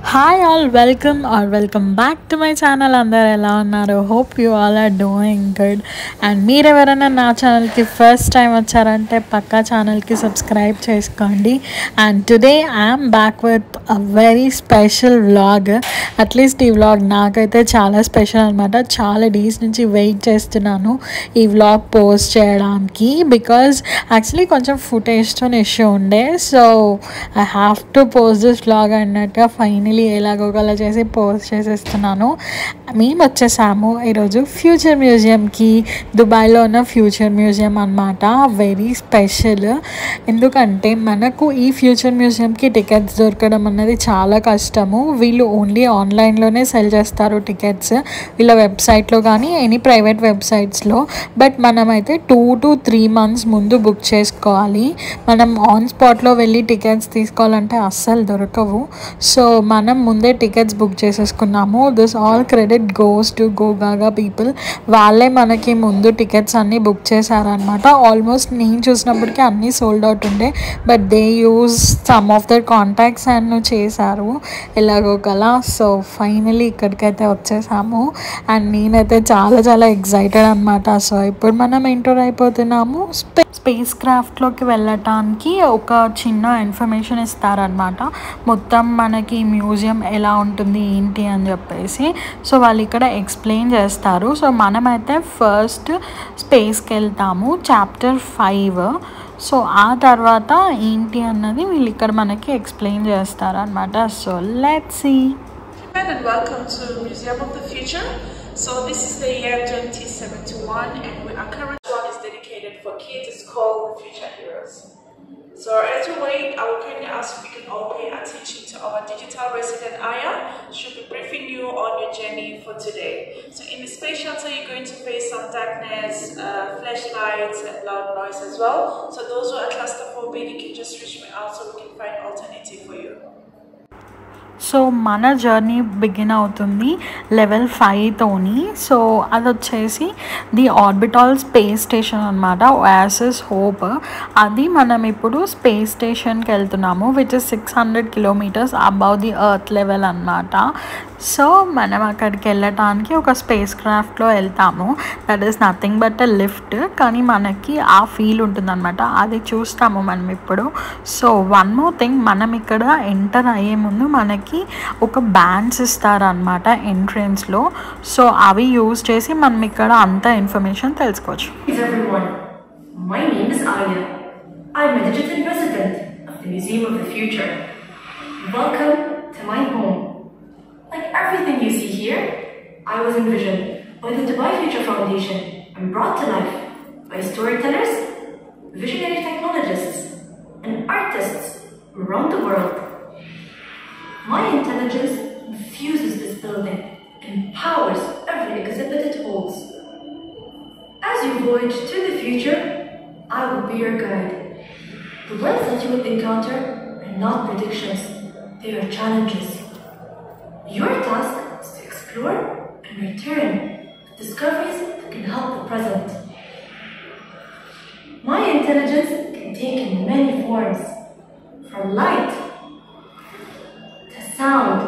Hi all, welcome back to my channel. Andar ela unnaru? Hope you all are doing good. And meer evarana na channel ki first time vacharante pakka channel ki subscribe cheskondi. And today I am back with a very special vlog. At least ee vlog naakaithe chaala special anamata. Chaala days nunchi wait chestunnanu ee vlog post cheyadaniki because actually koncham footage to issue unde, so I have to post this vlog అన్నట్టుగా finally ఎలాగోగలా చేసి post చేసేస్తున్నాను. మేము వచ్చేసాము ఈరోజు future మ్యూజియంకి. దుబాయ్లో ఉన్న future museum అన్నమాట. Very special. ఎందుకంటే మనకు ఈ ఫ్యూచర్ మ్యూజియంకి టికెట్స్ దొరకడం అన్నది చాలా కష్టము. వీళ్ళు ఓన్లీ ఆన్లైన్లోనే సెల్ చేస్తారు టికెట్స్, వీళ్ళ వెబ్సైట్లో కానీ ఎనీ ప్రైవేట్ వెబ్సైట్స్లో. బట్ మనమైతే 2 to 3 months ముందు బుక్ చేసుకోవాలి. మనం ఆన్ స్పాట్లో వెళ్ళి టికెట్స్ తీసుకోవాలంటే అస్సలు దొరకవు. సో మనం ముందే టికెట్స్ బుక్ చేసేసుకున్నాము. This all credit goes to Gogaga people. వాళ్ళే మనకి ముందు టికెట్స్ అన్నీ బుక్ చేశారనమాట. ఆల్మోస్ట్ నేను చూసినప్పటికీ అన్నీ సోల్డ్ అవుట్ ఉండే, but they use some of their contacts and చేశారు ఎలాగోగలా. సో ఫైనలీ ఇక్కడికైతే వచ్చేసాము అండ్ నేనైతే చాలా ఎక్సైటెడ్ అనమాట. సో ఇప్పుడు మనం ఎంటర్ అయిపోతున్నాము. స్పేస్ క్రాఫ్ట్లోకి వెళ్ళటానికి ఒక చిన్న ఇన్ఫర్మేషన్ ఇస్తారనమాట. మొత్తం మనకి మ్యూజియం ఎలా ఉంటుంది ఏంటి అని చెప్పేసి. సో వాళ్ళు ఇక్కడ ఎక్స్ప్లెయిన్ చేస్తారు. సో మనమైతే ఫస్ట్ స్పేస్కి వెళ్తాము, చాప్టర్ 5. సో ఆ తర్వాత ఏంటి అన్నది వీళ్ళు ఇక్కడ మనకి ఎక్స్ప్లెయిన్ చేస్తారనమాట. So let's see. And welcome to Museum of the Future. So this is the year 2071 and our current one is dedicated for kids. It's called the Future Heroes. So as you wait, I will kindly ask if you can all pay attention to our digital resident Aya. She'll be briefing you on your journey for today. So in the space shuttle, you're going to face some darkness, flashlights and loud noise as well. So those who are claustrophobic, you can just reach me out so we can find alternative for you. So మన journey begin అవుతుంది level 5తోని. So అది వచ్చేసి the orbital space station అనమాట, Oasis hope. అది మనం ఇప్పుడు space స్టేషన్కి వెళ్తున్నాము, which is 600 kilometers above the earth level అనమాట. సో మనం అక్కడికి వెళ్ళటానికి ఒక స్పేస్ క్రాఫ్ట్లో వెళ్తాము. That is nothing but a lift, కానీ మనకి ఆ ఫీల్ ఉంటుందన్నమాట. అది చూస్తాము మనం ఇప్పుడు. సో వన్ మోర్ థింగ్, మనం ఇక్కడ ఎంటర్ అయ్యే ముందు మనకి ఒక బ్యాండ్స్ ఇస్తారనమాట ఎంట్రన్స్లో. సో అవి యూజ్ చేసి మనం ఇక్కడ అంత ఇన్ఫర్మేషన్ తెలుసుకోవచ్చు. My name is Aya. I'm a digital resident of the Museum of the Future. Welcome to my home. Like everything you see here, I was envisioned by the Dubai Future Foundation and brought to life by storytellers, visionary technologists, and artists around the world. My intelligence infuses this building and powers every exhibit it holds. As you voyage to the future, I will be your guide. The worlds that you will encounter are not predictions, they are challenges. Your task is to explore and return with discoveries that can help the present. My intelligence can take in many forms, from light to sound.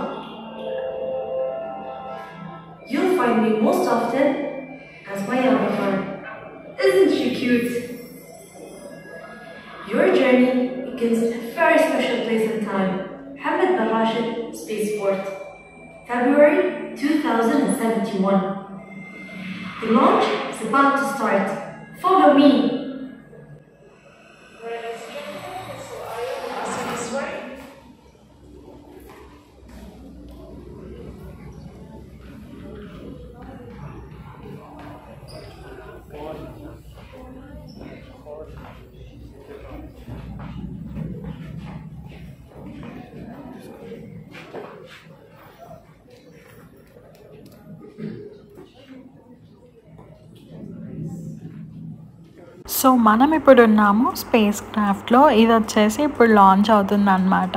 You'll find me most often as my avatar. Isn't she cute? Your journey begins at a very special place and time, Hamad bin Rashid Spaceport, February 2071. The launch is about to start. Follow me. So మనం ఇప్పుడు ఉన్నాము space క్రాఫ్ట్లో. ఇది వచ్చేసి ఇప్పుడు launch అవుతుంది అనమాట.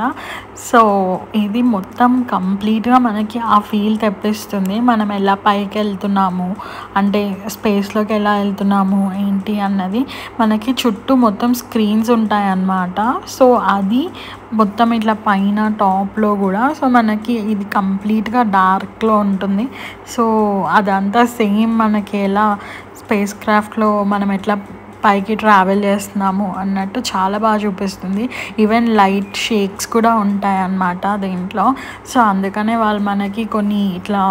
So ఇది మొత్తం కంప్లీట్గా మనకి ఆ ఫీల్ తెప్పిస్తుంది. మనం ఎలా పైకి వెళ్తున్నాము అంటే స్పేస్లోకి ఎలా వెళ్తున్నాము ఏంటి అన్నది. మనకి చుట్టూ మొత్తం స్క్రీన్స్ ఉంటాయి అన్నమాట. సో అది మొత్తం ఇట్లా పైన టాప్లో కూడా సో మనకి ఇది కంప్లీట్గా డార్క్లో ఉంటుంది. సో అదంతా సేమ్ మనకి ఎలా స్పేస్ క్రాఫ్ట్లో మనం ఎట్లా పైకి ట్రావెల్ చేస్తున్నాము అన్నట్టు చాలా బాగా చూపిస్తుంది. ఈవెన్ లైట్ షేక్స్ కూడా ఉంటాయి అన్నమాట దీంట్లో. సో అందుకనే వాళ్ళు మనకి కొన్ని ఇట్లా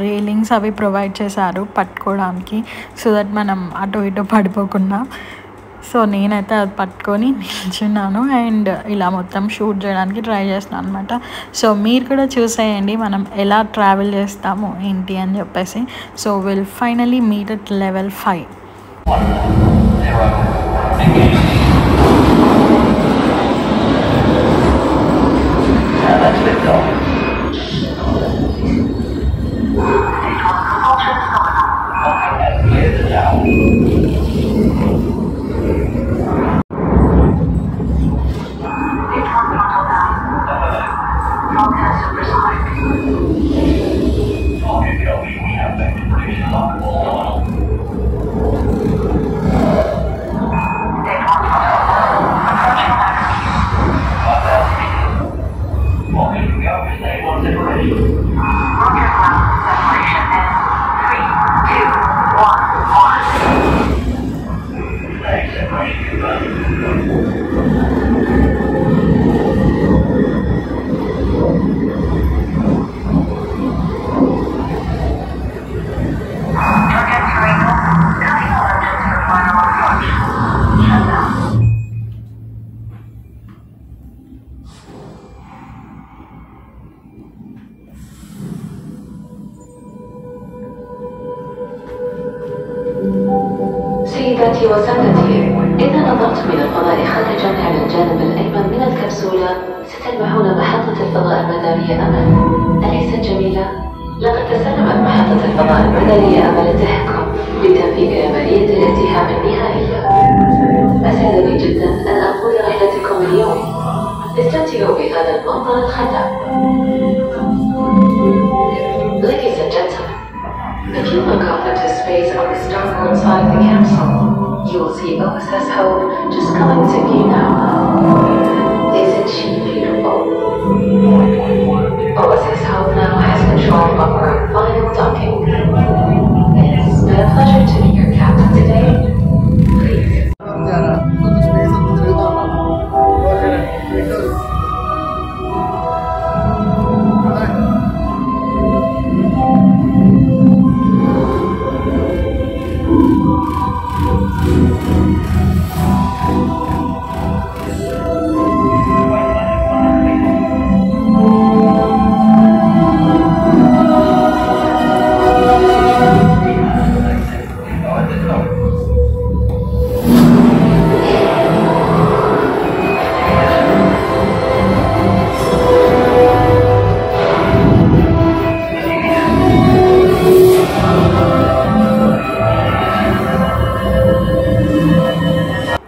రేలింగ్స్ అవి ప్రొవైడ్ చేశారు పట్టుకోవడానికి, సో దట్ మనం అటు ఇటు పడిపోకుండా. సో నేనైతే అది పట్టుకొని నిల్చున్నాను అండ్ ఇలా మొత్తం షూట్ చేయడానికి ట్రై చేస్తున్నాను అనమాట. సో మీరు కూడా చూసేయండి మనం ఎలా ట్రావెల్ చేస్తాము ఏంటి అని చెప్పేసి. So will finally meet at level 5. سيداتي وسادتي، إذا نظرت من الفضاء خارجا على الجانب الأيمن من الكبسولة ستلمحون محطة الفضاء المدارية أمل. أليست جميلة؟ لقد تسلمت محطة الفضاء المدارية أمل التحكم بتنفيذ عملية الالتحام النهائية. أسعدني جدا أن أقود رحلتكم اليوم. استمتعوا بهذا المنظر الخلاب. Ladies and gentlemen, if you look up into space on the starboard side of the capsule, you will see OSS Hope just coming to view now. Isn't she beautiful? OSS Hope now has control of our final docking. It's been a pleasure to be your captain today. Please.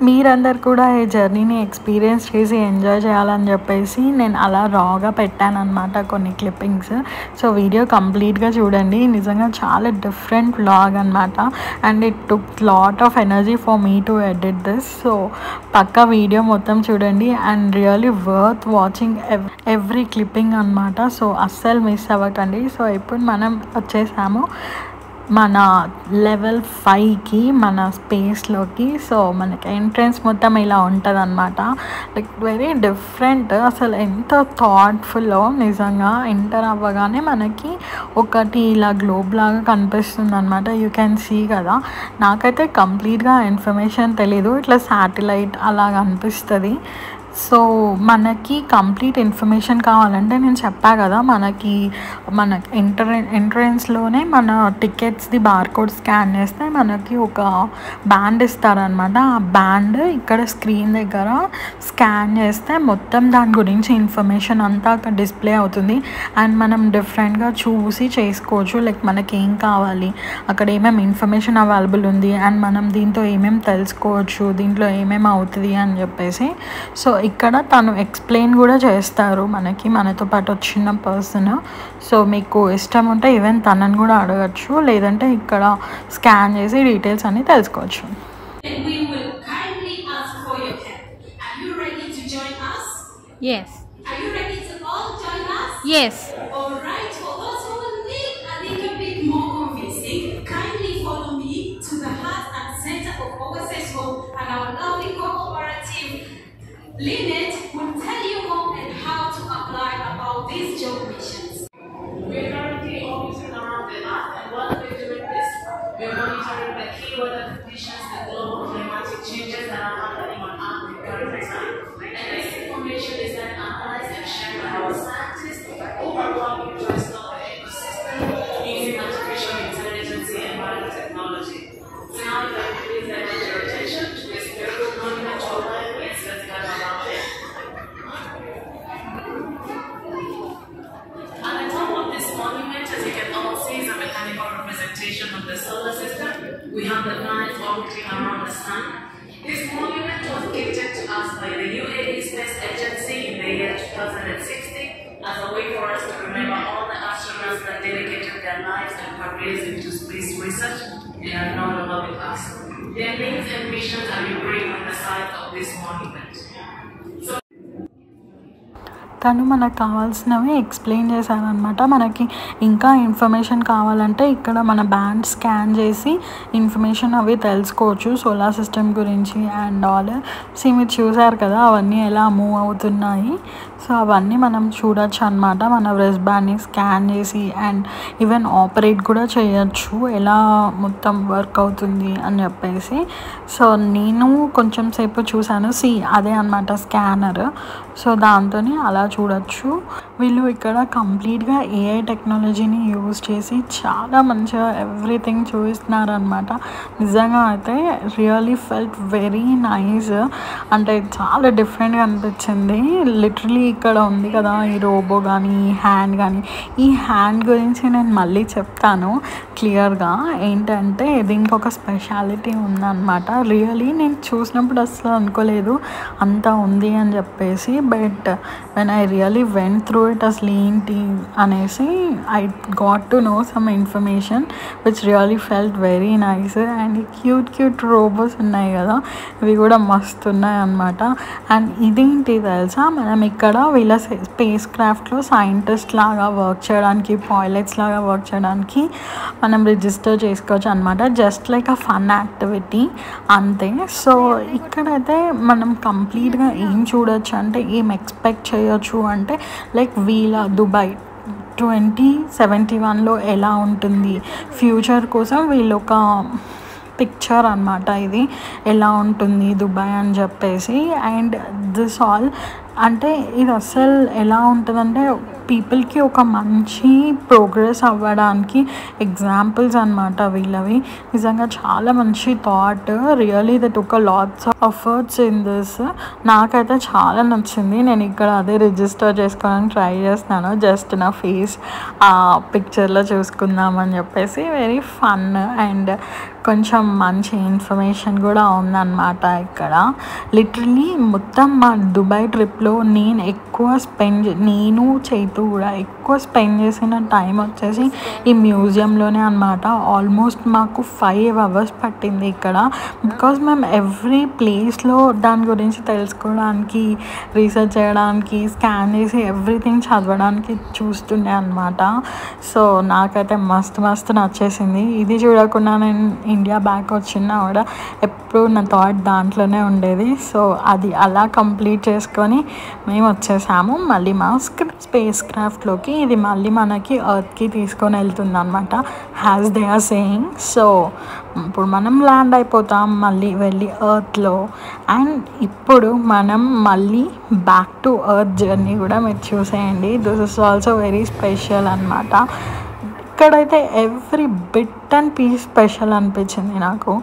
మీరందరు కూడా ఈ జర్నీని experience చేసి enjoy చేయాలని చెప్పేసి నేను అలా రాగా పెట్టాను అనమాట కొన్ని క్లిప్పింగ్స్. సో వీడియో కంప్లీట్గా చూడండి. నిజంగా చాలా డిఫరెంట్ వ్లాగ్ అనమాట and it took lot of energy for me to edit this. So పక్కా వీడియో మొత్తం చూడండి and really worth watching every clipping అనమాట. సో అస్సలు మిస్ అవ్వకండి. సో ఇప్పుడు మనం వచ్చేసాము మన level 5కి, మన స్పేస్లోకి. సో మనకి ఎంట్రన్స్ మొత్తం ఇలా ఉంటుంది అనమాట. Like very different. అసలు ఎంత థాట్ఫుల్లో నిజంగా ఎంటర్ అవ్వగానే మనకి ఒకటి ఇలా గ్లోబ్ లాగా కనిపిస్తుంది అనమాట. యూ కెన్ సీ కదా. నాకైతే కంప్లీట్గా ఇన్ఫర్మేషన్ తెలీదు. ఇట్లా శాటిలైట్ అలా కనిపిస్తుంది. సో మనకి కంప్లీట్ ఇన్ఫర్మేషన్ కావాలంటే నేను చెప్పా కదా, మన ఎంట్రన్స్లోనే మన టికెట్స్ది బార్కోడ్ స్కాన్ చేస్తే మనకి ఒక బ్యాండ్ ఇస్తారనమాట. ఆ బ్యాండ్ ఇక్కడ స్క్రీన్ దగ్గర స్కాన్ చేస్తే మొత్తం దాని గురించి ఇన్ఫర్మేషన్ అంతా అక్కడ డిస్ప్లే అవుతుంది. అండ్ మనం డిఫరెంట్గా చూసి చేసుకోవచ్చు. లైక్ మనకి ఏం కావాలి, అక్కడ ఏమేమి ఇన్ఫర్మేషన్ అవైలబుల్ ఉంది, అండ్ మనం దీంతో ఏమేమి తెలుసుకోవచ్చు, దీంట్లో ఏమేమి అవుతుంది అని చెప్పేసి. సో ఇక్కడ తను ఎక్స్ప్లెయిన్ కూడా చేస్తారు మనతో పాటు వచ్చిన పర్సన్. సో మీకు ఇష్టం ఉంటే ఈవెన్ తనని కూడా అడగచ్చు, లేదంటే ఇక్కడ స్కాన్ చేసి డీటెయిల్స్ అన్ని తెలుసుకోవచ్చు. Yes. Are you ready to all join us? Yes. All right. For those who will need a little bit more convincing, kindly follow me to the heart and center of Overseas Home and our lovely cooperative. Lynette will tell you more and how to apply about these job missions. We're currently obviously around the earth, and while we're doing this, we're monitoring the key weather conditions and global climatic changes that are happening on Earth in current time. And this information is then analyzed and shared by our scientists who are working to restore the ecosystem using artificial intelligence and biotechnology. So now I'd like to please direct your attention to this beautiful monument to our place. Let's get around it. At the top of this monument, as you can all see, is a mechanical representation of the solar system. We have the planets orbiting around the sun. This monument was gifted to us by the UAE Space Agency in the year 2060 as a way for us to remember all the astronauts that dedicated their lives and careers into space research. They are no longer with us. Their names and missions are engraved on the side of this monument. తను మనకు కావాల్సినవి explain చేశారనమాట. మనకి ఇంకా information కావాలంటే ఇక్కడ మన band scan చేసి ఇన్ఫర్మేషన్ అవి తెలుసుకోవచ్చు సోలార్ సిస్టమ్ గురించి అండ్ ఆల్. మీరు చూసారు కదా అవన్నీ ఎలా మూవ్ అవుతున్నాయి. సో అవన్నీ మనం చూడొచ్చు అనమాట మన రిస్ట్ బ్యాండ్ని స్కాన్ చేసి. అండ్ ఈవెన్ ఆపరేట్ కూడా చేయొచ్చు, ఎలా మొత్తం వర్క్ అవుతుంది అని చెప్పేసి. సో నేను కొంచెం సేపు చూశాను. అదే అనమాట స్కానర్. సో దాంతో అలా చూడొచ్చు. వీళ్ళు ఇక్కడ కంప్లీట్గా ఏఐ టెక్నాలజీని యూజ్ చేసి చాలా మంచిగా ఎవ్రీథింగ్ చూపిస్తున్నారనమాట. నిజంగా అయితే రియలీ ఫెల్ట్ వెరీ నైస్. అంటే చాలా డిఫరెంట్గా అనిపించింది. లిటరలీ ఇక్కడ ఉంది కదా ఈ రోబో కానీ ఈ హ్యాండ్ కానీ, ఈ హ్యాండ్ గురించి నేను మళ్ళీ చెప్తాను క్లియర్గా. ఏంటంటే దీనికి ఒక స్పెషాలిటీ ఉందన్నమాట. రియలీ నేను చూసినప్పుడు అసలు అనుకోలేదు అంతా ఉంది అని చెప్పేసి. But when I really went through it అసలు ఏంటి అనేసి I got to know some information which really felt very nice. And cute robots ఉన్నాయి కదా, ఇవి కూడా మస్తు ఉన్నాయి అన్నమాట. అండ్ ఇదేంటి తెలుసా, మనం ఇక్కడ వీళ్ళ స్పేస్ క్రాఫ్ట్లో సైంటిస్ట్ లాగా వర్క్ చేయడానికి, పైలట్స్ లాగా వర్క్ చేయడానికి మనం రిజిస్టర్ చేసుకోవచ్చు అనమాట. Just like a fun activity అంతే. సో ఇక్కడైతే మనం కంప్లీట్గా ఏం చూడొచ్చు అంటే, ఏం ఎక్స్పెక్ట్ చేయొచ్చు అంటే, లైక్ వీళ్ళ దుబాయ్ 2071లో ఎలా ఉంటుంది ఫ్యూచర్ కోసం వీళ్ళు ఒక పిక్చర్ అనమాట. ఇది ఎలా ఉంటుంది దుబాయ్ అని చెప్పేసి. అండ్ దిస్ ఆల్ అంటే ఇది అసలు ఎలా ఉంటుందంటే పీపుల్కి ఒక మంచి ప్రోగ్రెస్ అవ్వడానికి ఎగ్జాంపుల్స్ అనమాట వీళ్ళవి. నిజంగా చాలా మంచి థాట్. రియలీ దట్ ఒక lots of efforts in this. నాకైతే చాలా నచ్చింది. నేను ఇక్కడ అదే రిజిస్టర్ చేసుకోవడానికి ట్రై చేస్తున్నాను. జస్ట్ నా ఫేస్ ఆ పిక్చర్లో చూసుకుందామని చెప్పేసి. వెరీ ఫన్ అండ్ కొంచెం మంచి ఇన్ఫర్మేషన్ కూడా ఉందన్నమాట ఇక్కడ. లిటరలీ మొత్తం మా దుబాయ్ ట్రిప్లో నేను చైతు కూడా ఎక్కువ స్పెండ్ చేసిన టైం వచ్చేసి ఈ మ్యూజియంలోనే అనమాట. ఆల్మోస్ట్ మాకు 5 hours పట్టింది ఇక్కడ. బికాజ్ మేము ఎవ్రీ ప్లేస్లో దాని గురించి తెలుసుకోవడానికి, రీసెర్చ్ చేయడానికి, స్కాన్ చేసి ఎవ్రీథింగ్ చదవడానికి చూస్తుండే అనమాట. సో నాకైతే మస్తు నచ్చేసింది. ఇది చూడకుండా నేను ఇండియా బ్యాక్ వచ్చినా కూడా ఎప్పుడు నా థాట్ దాంట్లోనే ఉండేది. సో అది అలా కంప్లీట్ చేసుకొని మేము వచ్చేసాము మళ్ళీ మా స్పేస్ క్రాఫ్ట్లోకి. ఇది మళ్ళీ మనకి ఎర్త్కి తీసుకొని వెళ్తుంది అనమాట, as they are saying. So ఇప్పుడు మనం ల్యాండ్ అయిపోతాం మళ్ళీ వెళ్ళి ఎర్త్లో. అండ్ ఇప్పుడు మనం మళ్ళీ బ్యాక్ టు ఎర్త్ జర్నీ కూడా మీరు చూసేయండి. This is also very special అనమాట. ఇక్కడైతే every bit and piece special అనిపించింది నాకు.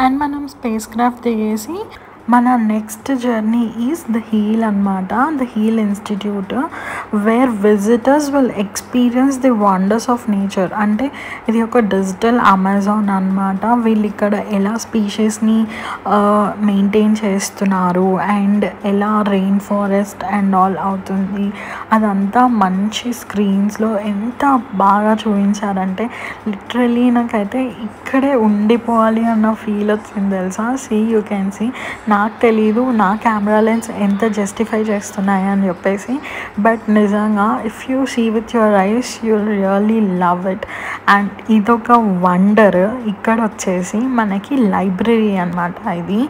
అండ్ మనం స్పేస్ క్రాఫ్ట్ దిగేసి మన next journey is the Heal అనమాట. The Heal institute where visitors will experience the wonders of nature. అంటే ఇది ఒక డిజిటల్ అమెజాన్ అనమాట. వీళ్ళు ఇక్కడ ఎలా స్పీషీస్ని మెయింటైన్ చేస్తున్నారు అండ్ ఎలా రెయిన్ ఫారెస్ట్ అండ్ ఆల్ అవుతుంది అదంతా మంచి స్క్రీన్స్లో ఎంత బాగా చూపించారంటే లిటరలీ నాకైతే ఇక్కడే ఉండిపోవాలి అన్న ఫీల్ వచ్చింది తెలుసా. సీ యూ కెన్ సీ, నాకు తెలీదు నా కెమెరా లెన్స్ ఎంత జస్టిఫై చేస్తున్నాయి అని చెప్పేసి, బట్ నిజంగా if you see with your eyes you really love it. And ఇదొక వండర్. ఇక్కడ వచ్చేసి మనకి లైబ్రరీ అనమాట. ఇది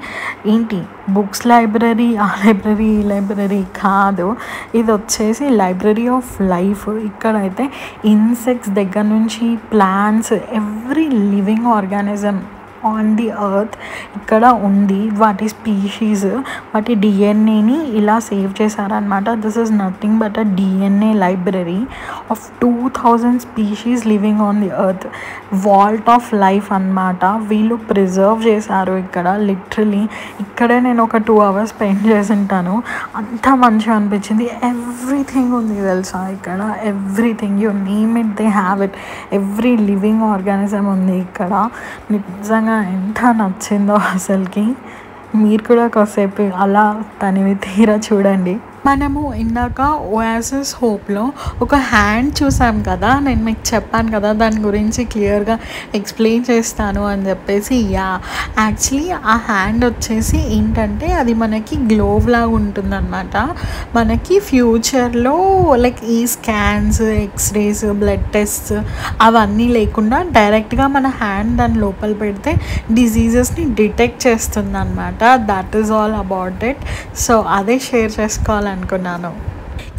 ఏంటి బుక్స్ లైబ్రరీ, ఆ లైబ్రరీ ఈ లైబ్రరీ కాదు, ఇది వచ్చేసి లైబ్రరీ ఆఫ్ లైఫ్. ఇక్కడైతే ఇన్సెక్ట్స్ దగ్గర నుంచి plants, every living organism on the earth ఇక్కడ ఉంది. వాటి స్పీషీస్, వాటి డిఎన్ఏని ఇలా సేవ్ చేశారనమాట. This is nothing but a DNA library of 2000 species living on the earth. Walt of life అనమాట. వీళ్ళు ప్రిజర్వ్ చేశారు ఇక్కడ లిటరలీ. ఇక్కడే నేను ఒక 2 hours స్పెండ్ చేసి ఉంటాను. అంత మంచిగా అనిపించింది. ఎవ్రీథింగ్ ఉంది తెలుసా ఇక్కడ, everything you name it they have it. Every living organism ఉంది ఇక్కడ. నిజంగా ఎంత నచ్చిందో అసలుకి. మీరు కూడా కాసేపు అలా తనివి తీరా చూడండి. మనము ఇందాక ఓయాసిస్ హోప్లో ఒక హ్యాండ్ చూసాం కదా, నేను మీకు చెప్పాను కదా దాని గురించి క్లియర్గా ఎక్స్ప్లెయిన్ చేస్తాను అని చెప్పేసి. యాక్చువల్లీ ఆ హ్యాండ్ వచ్చేసి ఏంటంటే అది మనకి గ్లోవ్ లాగా ఉంటుందన్నమాట. మనకి ఫ్యూచర్లో లైక్ ఈ స్కాన్స్, ఎక్స్రేస్, బ్లడ్ టెస్ట్ అవన్నీ లేకుండా డైరెక్ట్గా మన హ్యాండ్ దాని లోపల పెడితే డిజీజెస్ని డిటెక్ట్ చేస్తుంది అనమాట. That is all about it. So అదే షేర్ చేసుకోవాలనుకున్నాను.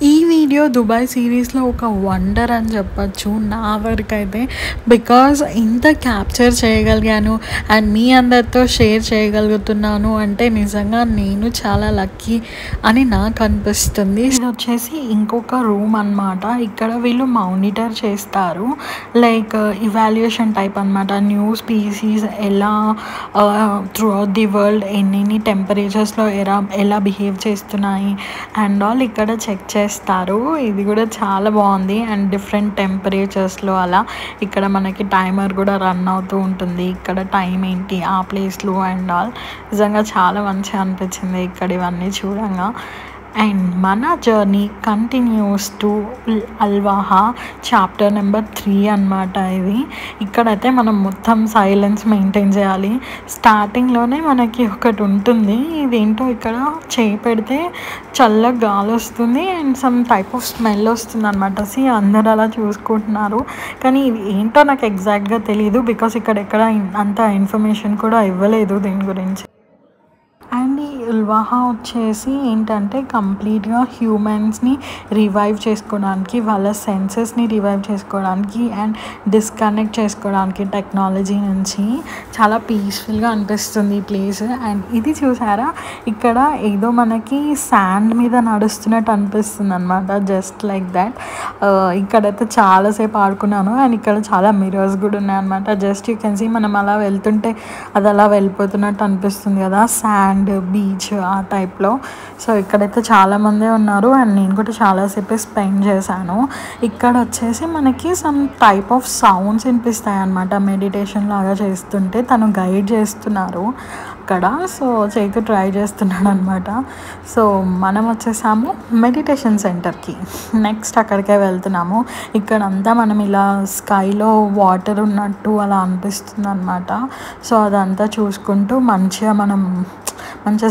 ఈ వీడియో దుబాయ్ సిరీస్లో ఒక వండర్ అని చెప్పచ్చు నా వరకు అయితే. బికాజ్ ఇంత క్యాప్చర్ చేయగలిగాను అండ్ మీ అందరితో షేర్ చేయగలుగుతున్నాను అంటే నిజంగా నేను చాలా లక్కీ అని నాకు అనిపిస్తుంది. ఇది వచ్చేసి ఇంకొక రూమ్ అనమాట. ఇక్కడ వీళ్ళు మానిటర్ చేస్తారు, లైక్ ఇవాల్యుయేషన్ టైప్ అనమాట. న్యూ స్పీసీస్ ఎలా త్రూ అవుట్ ది వరల్డ్ ఎన్ని టెంపరేచర్స్లో ఎలా బిహేవ్ చేస్తున్నాయి అండ్ ఆల్ ఇక్కడ చెక్ చేస్తారు. ఇది కూడా చాలా బాగుంది. అండ్ డిఫరెంట్ టెంపరేచర్స్లో అలా ఇక్కడ మనకి టైమర్ కూడా రన్ అవుతూ ఉంటుంది. ఇక్కడ టైం ఏంటి ఆ ప్లేస్లో అండ్ ఆల్ నిజంగా చాలా మంచిగా అనిపించింది ఇక్కడ ఇవన్నీ చూడంగా. అండ్ మన journey continues to Al Waha chapter number 3 అనమాట. ఇది ఇక్కడైతే మనం మొత్తం సైలెన్స్ మెయింటైన్ చేయాలి. స్టార్టింగ్లోనే మనకి ఒకటి ఉంటుంది, ఇదేంటో ఇక్కడ చేయి పెడితే చల్లగా గాలి వస్తుంది and some type of smell వస్తుంది అనమాట. అందరు అలా చూసుకుంటున్నారు కానీ ఇది ఏంటో నాకు ఎగ్జాక్ట్గా తెలియదు, బికాస్ ఇక్కడ అంత ఇన్ఫర్మేషన్ కూడా ఇవ్వలేదు దీని గురించి. అండ్ ఈ ఉల్వాహా వచ్చేసి ఏంటంటే కంప్లీట్గా హ్యూమన్స్ని రివైవ్ చేసుకోవడానికి, వాళ్ళ సెన్సెస్ని రివైవ్ చేసుకోవడానికి అండ్ డిస్కనెక్ట్ చేసుకోవడానికి టెక్నాలజీ నుంచి చాలా పీస్ఫుల్గా అనిపిస్తుంది ఈ ప్లేస్. అండ్ ఇది చూసారా, ఇక్కడ ఏదో మనకి శాండ్ మీద నడుస్తున్నట్టు అనిపిస్తుంది అనమాట, జస్ట్ లైక్ దాట్. ఇక్కడైతే చాలాసేపు ఆడుకున్నాను అండ్ ఇక్కడ చాలా మిరర్స్ కూడా ఉన్నాయన్నమాట. జస్ట్ యూ కెన్ సీ మనం అలా వెళ్తుంటే అది అలా వెళ్ళిపోతున్నట్టు అనిపిస్తుంది కదా, శాండ్ బీచ్ ఆ టైప్లో. సో ఇక్కడైతే చాలామందే ఉన్నారు అండ్ నేను కూడా చాలాసేపు స్పెండ్ చేశాను. ఇక్కడ వచ్చేసి మనకి సమ్ టైప్ ఆఫ్ సౌండ్స్ వినిపిస్తాయి అన్నమాట, మెడిటేషన్ లాగా చేస్తుంటే తను గైడ్ చేస్తున్నారు అక్కడ. సో చేకు ట్రై చేస్తున్నాడు అనమాట. సో మనం వచ్చేసాము మెడిటేషన్ సెంటర్కి, నెక్స్ట్ అక్కడికే వెళ్తున్నాము. ఇక్కడంతా మనం ఇలా స్కైలో వాటర్ ఉన్నట్టు అలా అనిపిస్తుంది అనమాట. సో అదంతా చూసుకుంటూ మంచిగా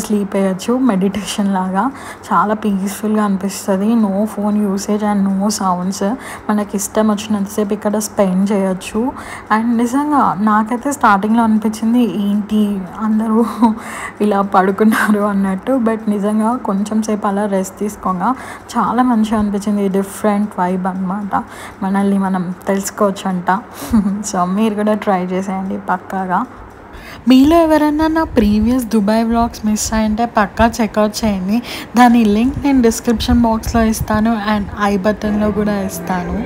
స్లీప్ అయ్యచ్చు, మెడిటేషన్ లాగా చాలా పీస్ఫుల్గా అనిపిస్తుంది. No phone usage and no sounds, మనకి ఇష్టం వచ్చినంతసేపు ఇక్కడ స్పెండ్ చేయొచ్చు. అండ్ నిజంగా నాకైతే స్టార్టింగ్లో అనిపించింది ఏంటి అందరూ ఇలా పడుకున్నారు అన్నట్టు, బట్ నిజంగా కొంచెం సేపు అలా రెస్ట్ తీసుకోగా చాలా మంచిగా అనిపించింది. డిఫరెంట్ వైబ్ అనమాట, మనల్ని మనం తెలుసుకోవచ్చు అంట. సో మీరు కూడా ట్రై చేసేయండి పక్కాగా. మీలో ఎవరైనా నా ప్రీవియస్ దుబాయ్ వ్లాగ్స్ మిస్ అయ్యింటే పక్కా చెక్అవుట్ చేయండి. దాని లింక్ నేను డిస్క్రిప్షన్ బాక్స్లో ఇస్తాను అండ్ ఐ బటన్లో కూడా ఇస్తాను.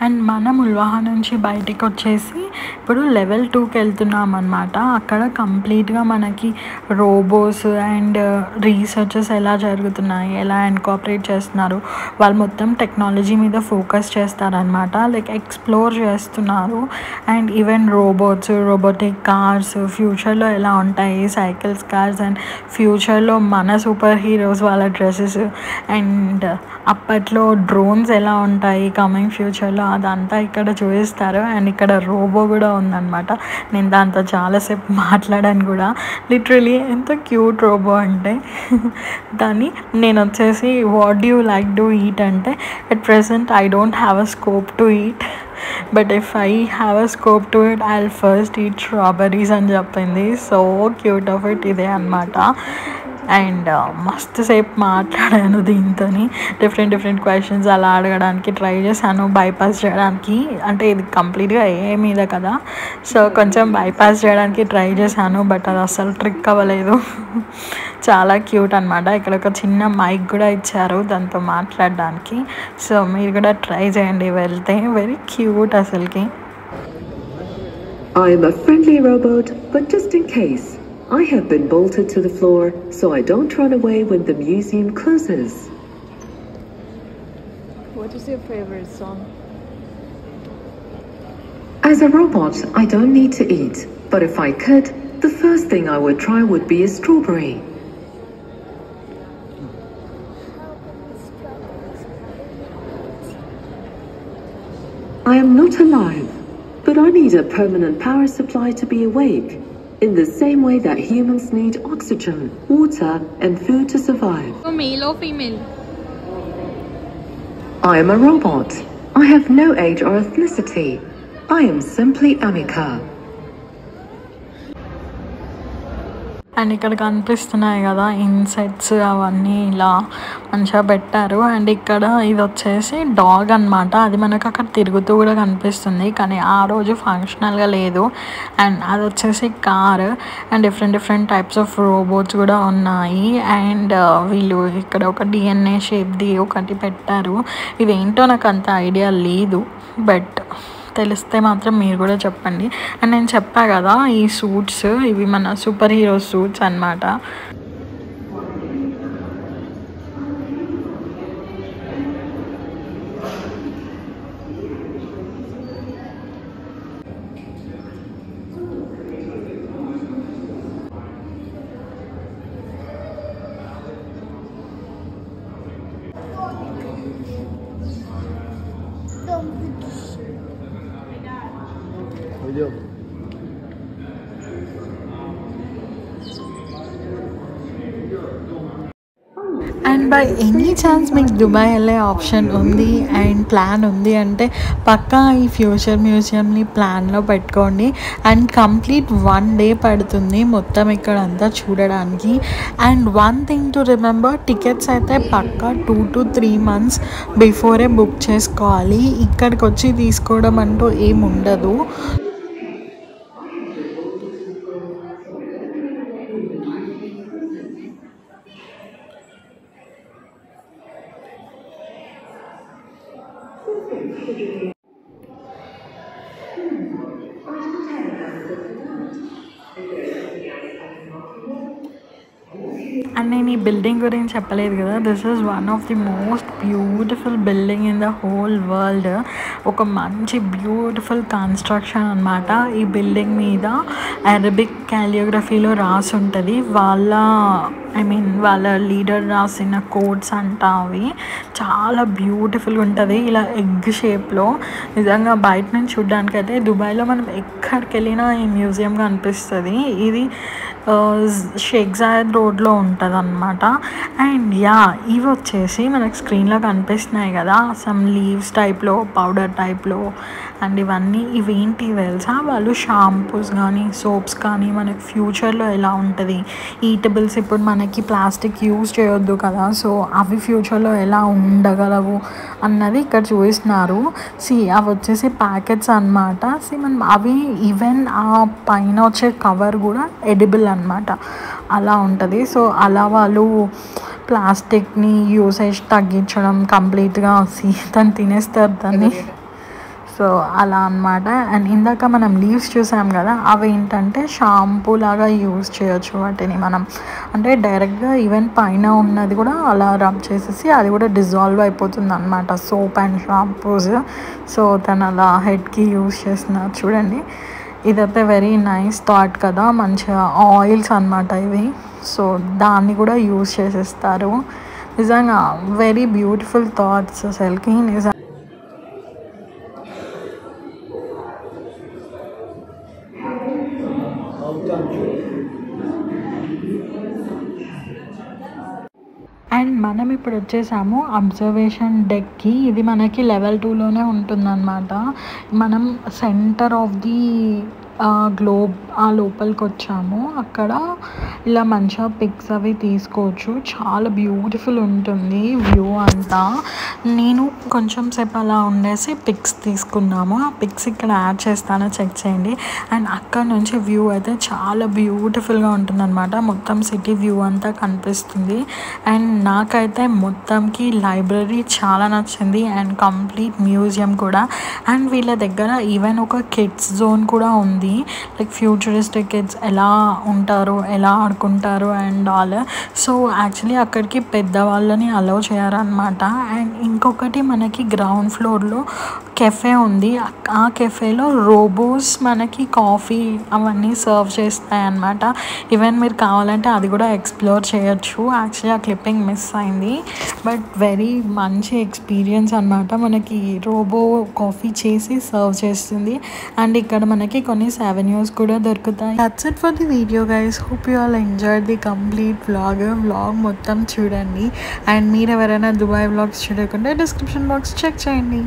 అండ్ మనం ఉల్వాహా నుంచి బయటికి వచ్చేసి ఇప్పుడు లెవెల్ 2కి వెళ్తున్నాం అనమాట. అక్కడ కంప్లీట్గా మనకి రోబోస్ అండ్ రీసెర్చెస్ ఎలా జరుగుతున్నాయి, ఎలా ఇన్కార్పొరేట్ చేస్తున్నారు, వాళ్ళు మొత్తం టెక్నాలజీ మీద ఫోకస్ చేస్తారనమాట, లైక్ ఎక్స్ప్లోర్ చేస్తున్నారు. అండ్ ఈవెన్ రోబోటిక్ కార్స్ ఫ్యూచర్లో ఎలా ఉంటాయి, సైకిల్స్, కార్స్, అండ్ ఫ్యూచర్లో మన సూపర్ హీరోస్ వాళ్ళ డ్రెస్సెస్, అండ్ అప్పట్లో డ్రోన్స్ ఎలా ఉంటాయి కమింగ్ ఫ్యూచర్లో, అదంతా ఇక్కడ చూపిస్తారు. అండ్ ఇక్కడ రోబో కూడా ఉందన్నమాట. నేను దాంతో చాలాసేపు మాట్లాడాను కూడా. లిటరలీ ఎంత క్యూట్ రోబో అంటే దాన్ని నేను వచ్చేసి what do you like to eat అంటే, at present I don't have a scope to eat, but if I have a scope to eat I will first eat strawberries అని చెప్పింది. So cute of it ఇదే అనమాట. And మస్తు సేపు మాట్లాడాను దీంతో, different questions అలా అడగడానికి ట్రై చేశాను, బైపాస్ చేయడానికి. అంటే ఇది కంప్లీట్గా ఏ మీద కదా, సో కొంచెం బైపాస్ చేయడానికి ట్రై చేశాను, బట్ అది అసలు ట్రిక్ అవ్వలేదు. చాలా క్యూట్ అనమాట. ఇక్కడ ఒక చిన్న మైక్ కూడా ఇచ్చారు దాంతో మాట్లాడడానికి. సో మీరు కూడా ట్రై చేయండి వెళ్తే, వెరీ క్యూట్ అసలుకి. I am a friendly robot, but just in case. I have been bolted to the floor, so I don't run away when the museum closes. What is your favorite song? As a robot, I don't need to eat, but if I could, the first thing I would try would be a strawberry. I am not alive, but I need a permanent power supply to be awake. In the same way that humans need oxygen, water, and food to survive. So male or female? I am a robot. I have no age or ethnicity. I am simply Amika. And ఇక్కడ కనిపిస్తున్నాయి కదా insects అవన్నీ ఇలా మంచిగా పెట్టారు. And ఇక్కడ ఇది వచ్చేసి డాగ్ అనమాట, అది మనకు అక్కడ తిరుగుతూ కూడా కనిపిస్తుంది, కానీ ఆ రోజు ఫంక్షనల్గా లేదు. అండ్ అది వచ్చేసి car. And different types of robots కూడా ఉన్నాయి. అండ్ వీళ్ళు ఇక్కడ ఒక DNA షేప్ది ఒకటి పెట్టారు. ఇవేంటో నాకు అంత ఐడియా లేదు, బట్ తెలిస్తే మాత్రం మీరు కూడా చెప్పండి. అండ్ నేను చెప్పా కదా ఈ సూట్స్ ఇవి మన సూపర్ హీరో సూట్స్ అన్నమాట. అండ్ బై ఎనీ ఛాన్స్ మీకు దుబాయ్ వెళ్ళే ఆప్షన్ ఉంది అండ్ ప్లాన్ ఉంది అంటే పక్కా ఈ ఫ్యూచర్ మ్యూజియంని ప్లాన్లో పెట్టుకోండి. అండ్ కంప్లీట్ 1 డే పడుతుంది మొత్తం ఇక్కడంతా చూడడానికి. And one thing to remember, tickets అయితే పక్కా 2 to 3 months బిఫోరే బుక్ చేసుకోవాలి. ఇక్కడికి వచ్చి తీసుకోవడం అంటూ ఏమి ఉండదు. అండ్ నేను ఈ బిల్డింగ్ గురించి చెప్పలేదు కదా, this is one of the most beautiful building in the whole world. ఒక మంచి బ్యూటిఫుల్ కన్స్ట్రక్షన్ అనమాట. ఈ బిల్డింగ్ మీద అరబిక్ క్యాలియోగ్రఫీలో రాసి ఉంటుంది. వాళ్ళ లీడర్ రాసిన కోడ్స్ అంట. అవి చాలా బ్యూటిఫుల్గా ఉంటుంది, ఇలా ఎగ్ షేప్లో. నిజంగా బయట నుంచి చూడడానికైతే దుబాయ్లో మనం ఎక్కడికి వెళ్ళినా ఈ మ్యూజియం కనిపిస్తుంది. ఇది షేక్ జాయద్ రోడ్లో ఉంటుంది అనమాట. అండ్ ఇవి వచ్చేసి మనకు స్క్రీన్లో కనిపిస్తున్నాయి కదా, సమ్ లీవ్స్ టైప్లో, పౌడర్ టైప్లో. అండ్ ఇవేంటి తెలుసా, వాళ్ళు షాంపూస్ కానీ సోప్స్ కానీ మనకి ఫ్యూచర్లో ఎలా ఉంటుంది, ఈటబుల్స్ ఇప్పుడు మనకి ప్లాస్టిక్ యూజ్ చేయొద్దు కదా, సో అవి ఫ్యూచర్లో ఎలా ఉండగలవు అన్నది ఇక్కడ చూపిస్తున్నారు. అవి వచ్చేసి ప్యాకెట్స్ అనమాట. మనం అవి ఈవెన్ ఆ పైన వచ్చే కవర్ కూడా ఎడిబుల్ అనమాట, అలా ఉంటుంది. సో అలా వాళ్ళు ప్లాస్టిక్ని యూసేజ్ తగ్గించడం కంప్లీట్గా తను తినేస్తారు దాన్ని. సో అలా అనమాట. అండ్ ఇందాక మనం లీవ్స్ చూసాం కదా, అవి ఏంటంటే షాంపూ లాగా యూజ్ చేయొచ్చు వాటిని మనం. అంటే డైరెక్ట్గా ఈవెన్ పైన ఉన్నది కూడా అలా రబ్ చేసేసి అది కూడా డిజాల్వ్ అయిపోతుంది అనమాట, సోప్ అండ్ షాంపూస్. సో తను అలా హెడ్కి యూజ్ చేస్తున్నారు చూడండి. ఇదైతే వెరీ నైస్ థాట్ కదా, మంచిగా ఆయిల్స్ అనమాట ఇవి. సో దాన్ని కూడా యూజ్ చేసేస్తారు. నిజంగా వెరీ బ్యూటిఫుల్ థాట్స్ అసలుకి. నిజంగా అండ్ మనం ఇప్పుడు వచ్చేసాము అబ్జర్వేషన్ డెక్కి. ఇది మనకి లెవెల్ 2లోనే ఉంటుందన్నమాట. మనం సెంటర్ ఆఫ్ ది గ్లోబ్ ఆ లోపలికి వచ్చాము. అక్కడ ఇలా మంచిగా పిక్స్ అవి తీసుకోవచ్చు. చాలా బ్యూటిఫుల్ ఉంటుంది వ్యూ అంతా. నేను కొంచెం సేపు అలా ఉండేసి పిక్స్ తీసుకున్నాము. ఆ పిక్స్ ఇక్కడ యాడ్ చేస్తానో చెక్ చేయండి. అండ్ అక్కడ నుంచి వ్యూ అయితే చాలా బ్యూటిఫుల్గా ఉంటుందన్నమాట. మొత్తం సిటీ వ్యూ అంతా కనిపిస్తుంది. అండ్ నాకైతే మొత్తంకి లైబ్రరీ చాలా నచ్చింది అండ్ కంప్లీట్ మ్యూజియం కూడా. అండ్ వీళ్ళ దగ్గర ఈవెన్ ఒక కిడ్స్ జోన్ కూడా ఉంది. లైక్ ఫ్యూచరిస్టిక్ కిడ్స్ ఎలా ఉంటారు, ఎలా ఆడుకుంటారు అండ్ ఆల్. సో యాక్చువల్లీ అక్కడికి పెద్దవాళ్ళని అలౌ చేయారనమాట. అండ్ ఇంకొకటి మనకి గ్రౌండ్ ఫ్లోర్లో కెఫే ఉంది. ఆ కెఫేలో రోబోస్ మనకి కాఫీ అవన్నీ సర్వ్ చేస్తాయి అన్నమాట. ఈవెన్ మీరు కావాలంటే అది కూడా ఎక్స్ప్లోర్ చేయొచ్చు. యాక్చువల్లీ ఆ క్లిప్పింగ్ మిస్ అయింది, బట్ వెరీ మంచి ఎక్స్పీరియన్స్ అనమాట. మనకి రోబో కాఫీ చేసి సర్వ్ చేస్తుంది. అండ్ ఇక్కడ మనకి కొన్ని అవెన్యూస్ కూడా దొరుకుతాయి. That's it for the video guys. Hope you all enjoy the complete vlog మొత్తం చూడండి. అండ్ మీరు ఎవరైనా దుబాయ్ వ్లాగ్స్ చూడకుంటే డిస్క్రిప్షన్ బాక్స్ చెక్ చేయండి.